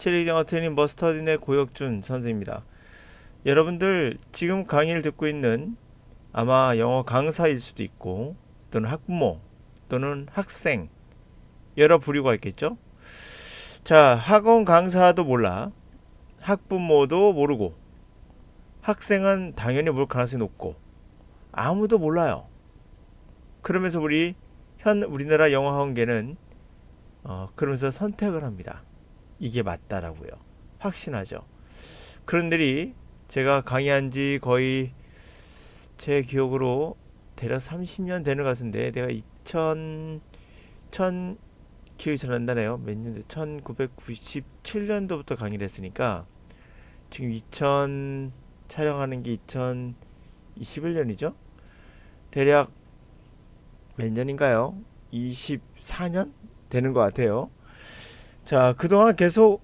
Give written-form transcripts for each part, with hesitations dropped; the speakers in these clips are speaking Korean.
체리 영어 트레이닝 머스터딘의 고혁준 선생입니다. 여러분들 지금 강의를 듣고 있는 아마 영어 강사일 수도 있고 또는 학부모 또는 학생 여러 부류가 있겠죠. 자, 학원 강사도 몰라, 학부모도 모르고, 학생은 당연히 모를 가능성이 높고 아무도 몰라요. 그러면서 우리나라 영어 학원계는 그러면서 선택을 합니다. 이게 맞다라고요. 확신하죠. 그런들이 제가 강의한 지 거의 제 기억으로 대략 30년 되는 것 같은데, 내가 1000 기억이 잘 안 나네요. 몇 년도 1997년도부터 강의를 했으니까 지금 2000 촬영하는 게 2021년이죠. 대략 몇 년인가요? 24년 되는 것 같아요. 자, 그동안 계속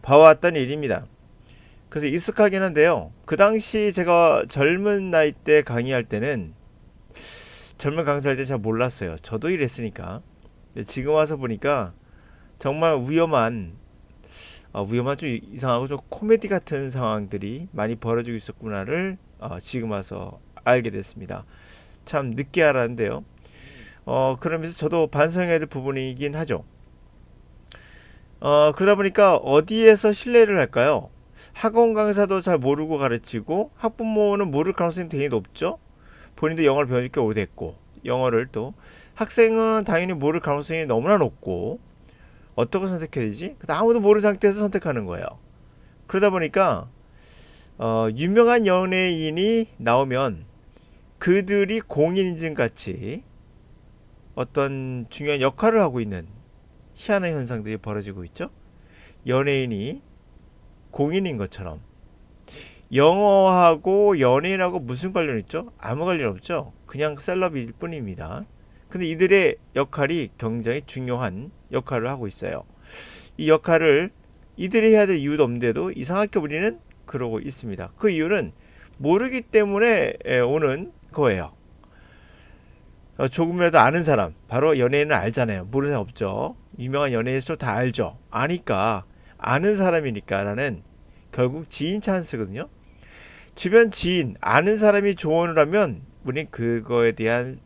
봐왔던 일입니다. 그래서 익숙하긴 한데요. 그 당시 제가 젊은 나이 때 강의할 때는, 젊은 강사할 때 잘 몰랐어요. 저도 이랬으니까. 근데 지금 와서 보니까 정말 위험한 좀 이상하고 좀 코미디 같은 상황들이 많이 벌어지고 있었구나를 지금 와서 알게 됐습니다. 참 늦게 알았는데요. 그러면서 저도 반성해야 될 부분이긴 하죠. 그러다 보니까 어디에서 신뢰를 할까요? 학원 강사도 잘 모르고 가르치고 학부모는 모를 가능성이 되게 높죠. 본인도 영어를 배운 지 꽤 오래됐고, 영어를 또 학생은 당연히 모를 가능성이 너무나 높고, 어떻게 선택해야 되지? 아무도 모르는 상태에서 선택하는 거예요. 그러다 보니까 유명한 연예인이 나오면 그들이 공인인증 같이 어떤 중요한 역할을 하고 있는 희한한 현상들이 벌어지고 있죠. 연예인이 공인인 것처럼. 영어하고 연예인하고 무슨 관련 있죠? 아무 관련 없죠. 그냥 셀럽일 뿐입니다. 근데 이들의 역할이 굉장히 중요한 역할을 하고 있어요. 이 역할을 이들이 해야 될 이유도 없는데도 이상하게 우리는 그러고 있습니다. 그 이유는 모르기 때문에 오는 거예요. 조금이라도 아는 사람, 바로 연예인은 알잖아요. 모르는 사람 없죠. 유명한 연예인일수록 다 알죠. 아니까, 아는 사람이니까 라는, 결국 지인 찬스거든요. 주변 지인, 아는 사람이 조언을 하면 우린 그거에 대한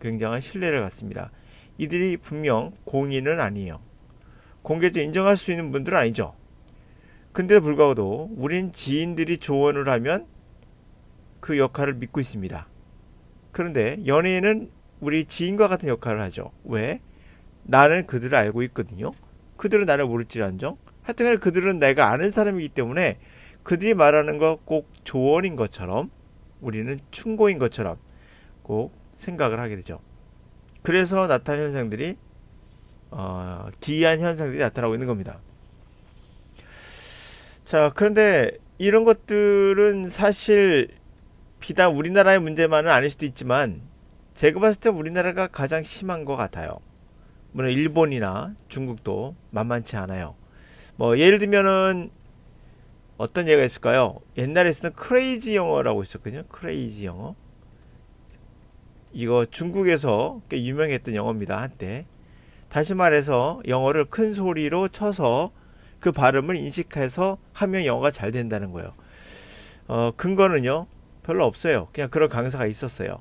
굉장한 신뢰를 갖습니다. 이들이 분명 공인은 아니에요. 공개적으로 인정할 수 있는 분들은 아니죠. 근데도 불구하고도 우린 지인들이 조언을 하면 그 역할을 믿고 있습니다. 그런데 연예인은 우리 지인과 같은 역할을 하죠. 왜? 나는 그들을 알고 있거든요. 그들은 나를 모를지언정, 하여튼간에 그들은 내가 아는 사람이기 때문에 그들이 말하는 거 꼭 조언인 것처럼, 우리는 충고인 것처럼 꼭 생각을 하게 되죠. 그래서 나타나는 현상들이 기이한 현상들이 나타나고 있는 겁니다. 자, 그런데 이런 것들은 사실 비단 우리나라의 문제만은 아닐 수도 있지만, 제가 봤을 때 우리나라가 가장 심한 것 같아요. 물론 일본이나 중국도 만만치 않아요. 뭐 예를 들면은 어떤 예가 있을까요? 옛날에 쓰던 크레이지 영어라고 있었거든요. 크레이지 영어. 이거 중국에서 꽤 유명했던 영어입니다, 한때. 다시 말해서 영어를 큰 소리로 쳐서 그 발음을 인식해서 하면 영어가 잘 된다는 거예요. 근거는요, 별로 없어요. 그냥 그런 강사가 있었어요.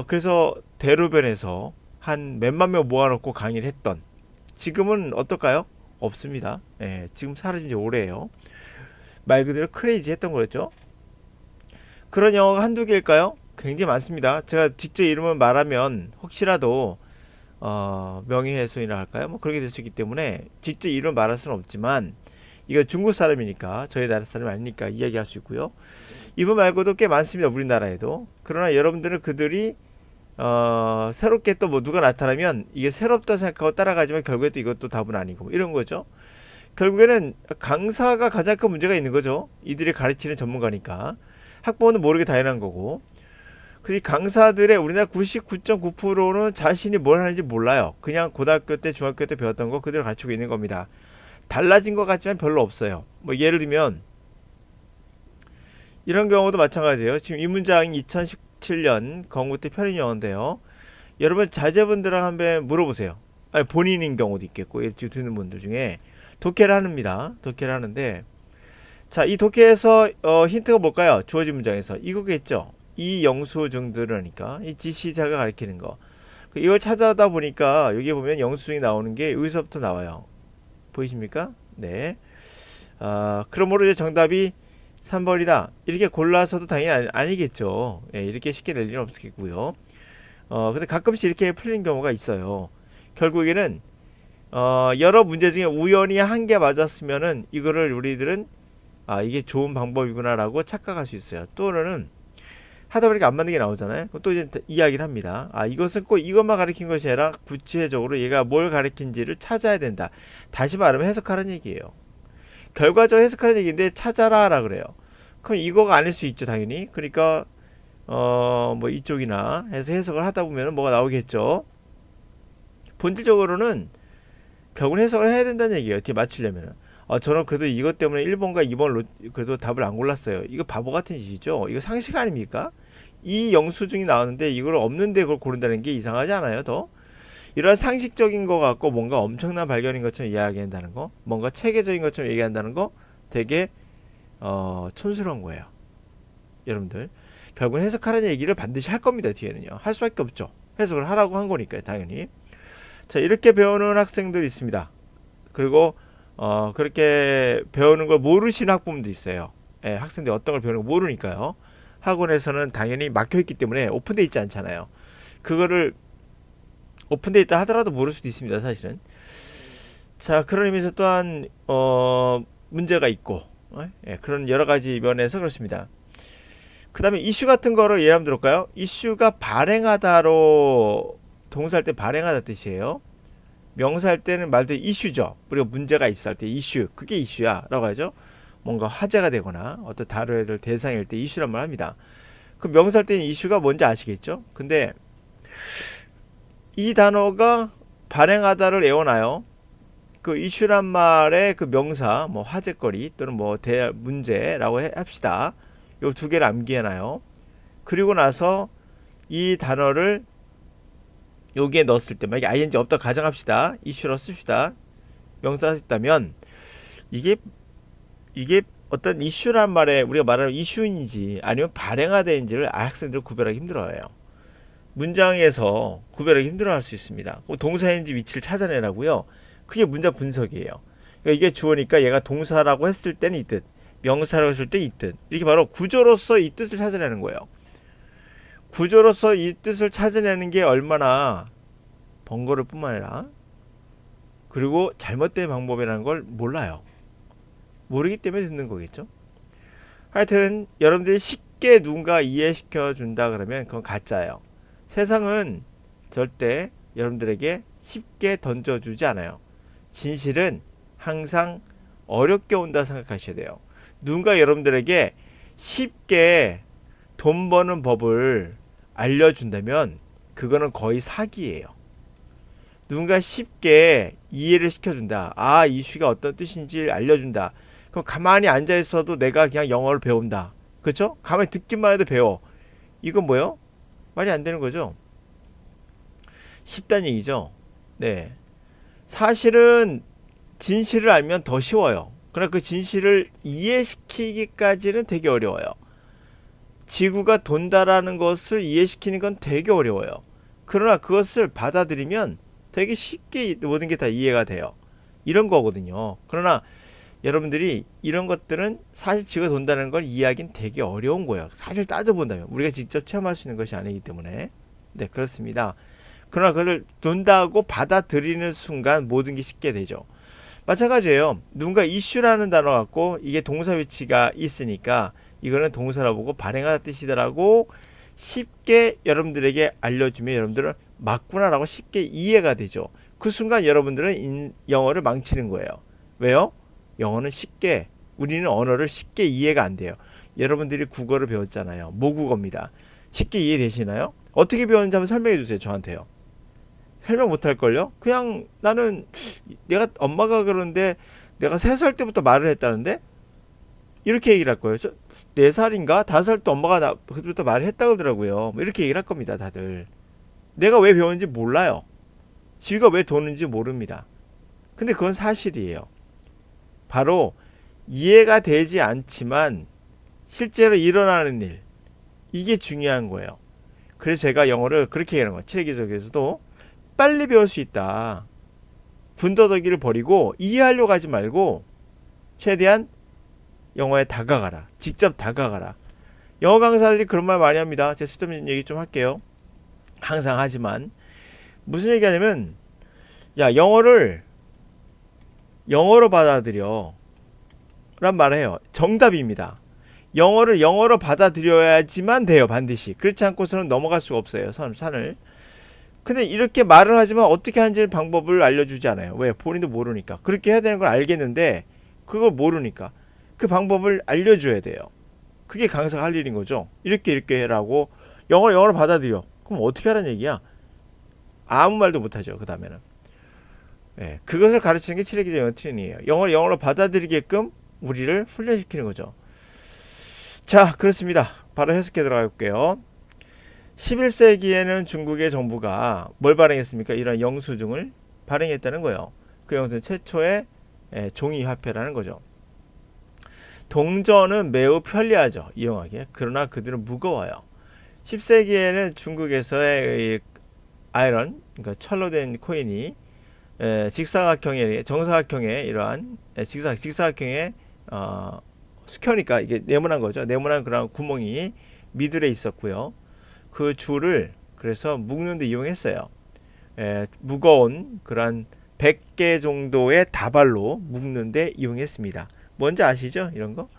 그래서 대로변에서 한 몇만 명 모아놓고 강의를 했던, 지금은 어떨까요? 없습니다. 예, 지금 사라진 지 오래예요. 말 그대로 크레이지 했던 거였죠. 그런 영어가 한두 개일까요? 굉장히 많습니다. 제가 직접 이름을 말하면 혹시라도 명예훼손이라 할까요? 뭐 그렇게 될 수 있기 때문에 직접 이름을 말할 수는 없지만, 이거 중국 사람이니까, 저희 나라 사람이 아니니까 이야기할 수 있고요. 이분 말고도 꽤 많습니다, 우리나라에도. 그러나 여러분들은 그들이 새롭게 또 뭐 누가 나타나면 이게 새롭다 생각하고 따라가지만 결국에 또 이것도 답은 아니고, 이런 거죠. 결국에는 강사가 가장 큰 문제가 있는 거죠. 이들이 가르치는 전문가니까. 학부모는 모르게 당연한 거고. 그 강사들의 우리나라 99.9%는 자신이 뭘 하는지 몰라요. 그냥 고등학교 때, 중학교 때 배웠던 거 그대로 가르치고 있는 겁니다. 달라진 것 같지만 별로 없어요. 뭐 예를 들면 이런 경우도 마찬가지예요. 지금 이 문장이 2017년 건국대 편입영어인데요. 여러분 자제분들랑 한번 물어보세요. 아니, 본인인 경우도 있겠고, 지금 듣는 분들 중에 독해를 합니다. 독해를 하는데, 자, 이 독해에서 힌트가 뭘까요? 주어진 문장에서 이거겠죠. 이 영수증들을 하니까 이 지시자가 가리키는 거. 이걸 찾아다 보니까 여기 보면 영수증이 나오는 게 여기서부터 나와요. 보이십니까? 네. 그러므로 이제 정답이 3번이다. 이렇게 골라서도 당연히 아니겠죠. 예, 이렇게 쉽게 낼 일은 없겠고요. 근데 가끔씩 이렇게 풀린 경우가 있어요. 결국에는 여러 문제 중에 우연히 한 개 맞았으면은 이거를 우리들은 이게 좋은 방법이구나라고 착각할 수 있어요. 또는 하다 보니까 안 맞는 게 나오잖아요. 또 이제 이야기를 합니다. 이것은 꼭 이것만 가리킨 것이 아니라 구체적으로 얘가 뭘 가리킨지를 찾아야 된다. 다시 말하면 해석하라는 얘기예요. 결과적으로 해석하는 얘기인데 찾아라라 그래요. 그럼 이거가 아닐 수 있죠, 당연히. 그러니까 뭐 이쪽이나 해서 해석을 하다 보면 뭐가 나오겠죠. 본질적으로는 결국은 해석을 해야 된다는 얘기예요. 어떻게 맞추려면. 저는 그래도 이것 때문에 1번과 2번을 그래도 답을 안 골랐어요. 이거 바보 같은 짓이죠. 이거 상식 아닙니까? 이 영수증이 나오는데 이걸 없는데 그걸 고른다는 게 이상하지 않아요, 더? 이런 상식적인 거 갖고 뭔가 엄청난 발견인 것처럼 이야기한다는 거, 뭔가 체계적인 것처럼 얘기한다는 거 되게 촌스러운 거예요. 여러분들 결국은 해석하라는 얘기를 반드시 할 겁니다. 뒤에는요. 할 수밖에 없죠. 해석을 하라고 한 거니까요. 당연히. 자, 이렇게 배우는 학생들이 있습니다. 그리고 그렇게 배우는 걸 모르시는 학부모도 있어요. 예, 학생들이 어떤 걸 배우는 걸 모르니까요. 학원에서는 당연히 막혀있기 때문에 오픈되어 있지 않잖아요. 그거를 오픈되어 있다 하더라도 모를 수도 있습니다. 사실은. 자, 그런 의미에서 또한 문제가 있고 예, 그런 여러 가지 면에서 그렇습니다. 그 다음에 이슈 같은 거를 예를 한번 들어볼까요? 이슈가 발행하다로 동사할 때 발행하다 뜻이에요. 명사할 때는 말 그대로 이슈죠. 우리가 문제가 있을 때 이슈, 그게 이슈야 라고 하죠. 뭔가 화제가 되거나 어떤 다뤄야 될 대상일 때 이슈란 말 합니다. 그 명사할 때는 이슈가 뭔지 아시겠죠? 근데 이 단어가 발행하다를 애워놔요. 그 이슈란 말의 그 명사, 뭐 화제거리 또는 뭐 문제라고 합시다. 요 두 개를 암기해놔요. 그리고 나서 이 단어를 여기에 넣었을 때 만약에 ing 없다 가정합시다. 이슈로 씁시다. 명사 했다면 이게 어떤 이슈란 말에 우리가 말하는 이슈인지 아니면 발행하다인지를 학생들 구별하기 힘들어요. 문장에서 구별하기 힘들어할 수 있습니다. 동사인지 위치를 찾아내라고요. 그게 문장 분석이에요. 그러니까 이게 주어니까 얘가 동사라고 했을 때는 이 뜻, 명사라고 했을 때 이 뜻. 이렇게 바로 구조로서 이 뜻을 찾아내는 거예요. 구조로서 이 뜻을 찾아내는 게 얼마나 번거로울 뿐만 아니라 그리고 잘못된 방법이라는 걸 몰라요. 모르기 때문에 듣는 거겠죠. 하여튼 여러분들이 쉽게 누군가 이해시켜 준다 그러면 그건 가짜예요. 세상은 절대 여러분들에게 쉽게 던져주지 않아요. 진실은 항상 어렵게 온다 생각하셔야 돼요. 누군가 여러분들에게 쉽게 돈 버는 법을 알려준다면 그거는 거의 사기예요. 누군가 쉽게 이해를 시켜준다. 이슈가 어떤 뜻인지 알려준다. 그럼 가만히 앉아있어도 내가 그냥 영어를 배운다. 그렇죠? 가만히 듣기만 해도 배워. 이건 뭐예요? 말이 안 되는 거죠. 쉽다는 얘기죠. 네. 사실은 진실을 알면 더 쉬워요. 그러나 그 진실을 이해시키기까지는 되게 어려워요. 지구가 돈다라는 것을 이해시키는 건 되게 어려워요. 그러나 그것을 받아들이면 되게 쉽게 모든 게 다 이해가 돼요. 이런 거거든요. 그러나 여러분들이 이런 것들은 사실 지구가 돈다는 걸 이해하기는 되게 어려운 거예요. 사실 따져본다면 우리가 직접 체험할 수 있는 것이 아니기 때문에. 네, 그렇습니다. 그러나 그걸 돈다고 받아들이는 순간 모든 게 쉽게 되죠. 마찬가지예요. 누군가 이슈라는 단어 갖고 이게 동사 위치가 있으니까 이거는 동사라 보고 발행하다 뜻이다라고 쉽게 여러분들에게 알려주면 여러분들은 맞구나라고 쉽게 이해가 되죠. 그 순간 여러분들은 영어를 망치는 거예요. 왜요? 영어는 쉽게, 우리는 언어를 쉽게 이해가 안 돼요. 여러분들이 국어를 배웠잖아요. 모국어입니다. 쉽게 이해되시나요? 어떻게 배웠는지 한번 설명해 주세요. 저한테요. 설명 못할걸요? 그냥 나는 내가 엄마가 그러는데 내가 3살 때부터 말을 했다는데 이렇게 얘기를 할 거예요. 4살인가? 5살 때 엄마가 그때부터 말을 했다고 그러더라고요. 이렇게 얘기를 할 겁니다. 다들. 내가 왜 배웠는지 몰라요. 지가 왜 도는지 모릅니다. 근데 그건 사실이에요. 바로 이해가 되지 않지만 실제로 일어나는 일, 이게 중요한 거예요. 그래서 제가 영어를 그렇게 얘기하는 거예요. 체계적에서도 빨리 배울 수 있다. 군더더기를 버리고 이해하려고 하지 말고 최대한 영어에 다가가라. 직접 다가가라. 영어 강사들이 그런 말 많이 합니다. 제가 쓸데없는 얘기 좀 할게요. 항상 하지만 무슨 얘기하냐면, 야, 영어를 영어로 받아들여 란 말을 해요. 정답입니다. 영어를 영어로 받아들여야지만 돼요. 반드시. 그렇지 않고서는 넘어갈 수가 없어요. 산을. 근데 이렇게 말을 하지만 어떻게 하는지 방법을 알려주지 않아요. 왜? 본인도 모르니까. 그렇게 해야 되는 걸 알겠는데 그걸 모르니까 그 방법을 알려줘야 돼요. 그게 강사가 할 일인 거죠. 이렇게 해라고. 영어를 영어로 받아들여. 그럼 어떻게 하라는 얘기야? 아무 말도 못하죠. 그 다음에는. 예, 그것을 가르치는 게 칠레기적 영어 트레이닝이에요. 영어를 영어로 받아들이게끔 우리를 훈련시키는 거죠. 자, 그렇습니다. 바로 해석해 들어가 볼게요. 11세기에는 중국의 정부가 뭘 발행했습니까? 이런 영수증을 발행했다는 거예요. 그 영수증 최초의 종이화폐라는 거죠. 동전은 매우 편리하죠. 이용하기에. 그러나 그들은 무거워요. 10세기에는 중국에서의 아이런, 그러니까 철로 된 코인이 직사각형의, 정사각형의 이러한 직사각형의 스퀘어니까 이게 네모난 거죠. 네모난 그런 구멍이 미들에 있었고요. 그 줄을 그래서 묶는 데 이용했어요. 무거운 그런 100개 정도의 다발로 묶는 데 이용했습니다. 뭔지 아시죠? 이런 거?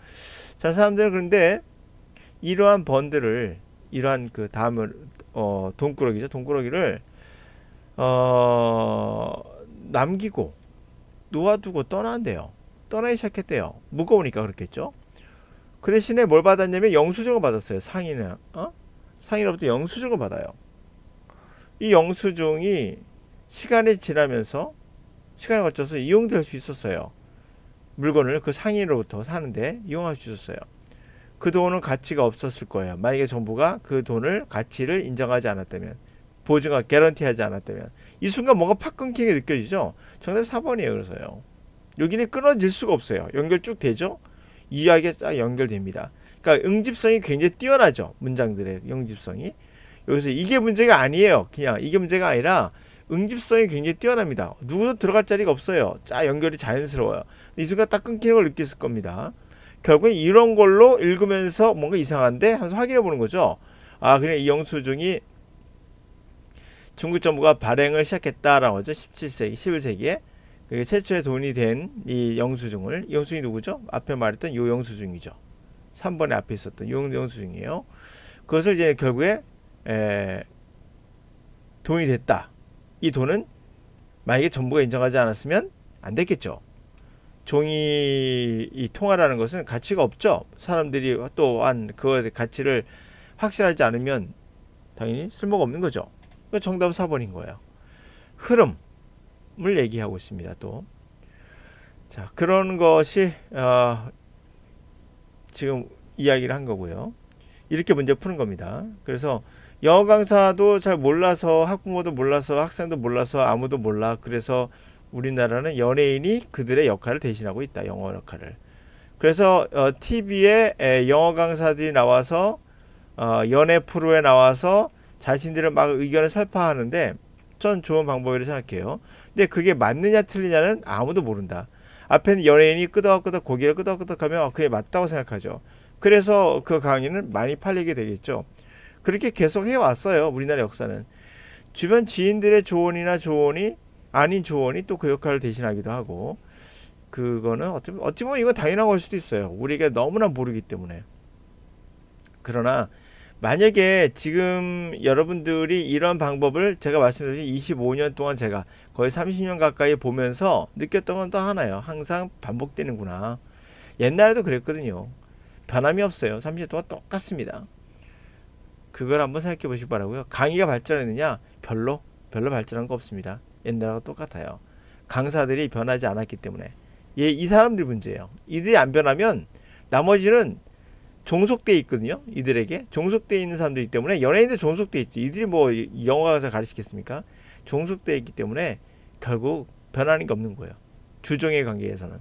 자, 사람들은 그런데 이러한 번들을, 이러한 그 다음을 돈꾸러기죠. 돈꾸러기를 남기고 놓아두고 떠난대요. 떠나기 시작했대요. 무거우니까 그렇겠죠. 그 대신에 뭘 받았냐면 영수증을 받았어요. 상인은 상인으로부터 영수증을 받아요. 이 영수증이 시간이 지나면서 시간에 거쳐서 이용될 수 있었어요. 물건을 그 상인으로부터 사는데 이용할 수 있었어요. 그 돈은 가치가 없었을 거예요. 만약에 정부가 그 돈을 가치를 인정하지 않았다면, 보증하 개런티하지 않았다면, 이 순간 뭔가 팍 끊기게 느껴지죠. 정답이 4번이에요. 그래서요. 여기는 끊어질 수가 없어요. 연결 쭉 되죠. 이야기가 쫙 연결됩니다. 그러니까 응집성이 굉장히 뛰어나죠. 문장들의 응집성이. 여기서 이게 문제가 아니에요. 그냥 이게 문제가 아니라 응집성이 굉장히 뛰어납니다. 누구도 들어갈 자리가 없어요. 쫙 연결이 자연스러워요. 이 순간 딱 끊기는 걸 느꼈을 겁니다. 결국엔 이런 걸로 읽으면서 뭔가 이상한데 하면서 확인해 보는 거죠. 아, 그냥 이 영수증이 중국 정부가 발행을 시작했다라고 하죠. 17세기, 11세기에. 그게 최초의 돈이 된 이 영수증을, 이 영수증이 누구죠? 앞에 말했던 요 영수증이죠. 3번에 앞에 있었던 요 영수증이에요. 그것을 이제 결국에 돈이 됐다. 이 돈은 만약에 정부가 인정하지 않았으면 안 됐겠죠. 종이 이 통화라는 것은 가치가 없죠. 사람들이 또한 그 가치를 확실하지 않으면 당연히 쓸모가 없는 거죠. 정답은 4번인 거예요. 흐름을 얘기하고 있습니다. 또 자, 그런 것이 지금 이야기를 한 거고요. 이렇게 문제 푸는 겁니다. 그래서 영어 강사도 잘 몰라서, 학부모도 몰라서, 학생도 몰라서, 아무도 몰라. 그래서 우리나라는 연예인이 그들의 역할을 대신하고 있다. 영어 역할을. 그래서 TV에 영어 강사들이 나와서 연예 프로에 나와서 자신들의 막 의견을 설파하는데 전 좋은 방법이라고 생각해요. 근데 그게 맞느냐 틀리냐는 아무도 모른다. 앞에는 연예인이 끄덕끄덕 고개를 끄덕끄덕 하면 그게 맞다고 생각하죠. 그래서 그 강의는 많이 팔리게 되겠죠. 그렇게 계속 해왔어요. 우리나라 역사는. 주변 지인들의 조언이나 조언이 아닌 조언이 또 그 역할을 대신하기도 하고, 그거는 어찌 보면 이건 당연한 걸 수도 있어요. 우리가 너무나 모르기 때문에. 그러나 만약에 지금 여러분들이 이런 방법을 제가 말씀드린 25년 동안 제가 거의 30년 가까이 보면서 느꼈던 건 또 하나예요. 항상 반복되는구나. 옛날에도 그랬거든요. 변함이 없어요. 30년 동안 똑같습니다. 그걸 한번 생각해 보시기 바라고요. 강의가 발전했느냐? 별로 발전한 거 없습니다. 옛날하고 똑같아요. 강사들이 변하지 않았기 때문에. 이 사람들 문제예요. 이들이 안 변하면 나머지는 종속돼 있거든요. 이들에게 종속돼 있는 사람들이기 때문에, 연예인들 종속돼 있죠. 이들이 뭐 영어 강사 가르치겠습니까? 종속돼 있기 때문에 결국 변하는 게 없는 거예요. 주종의 관계에서는.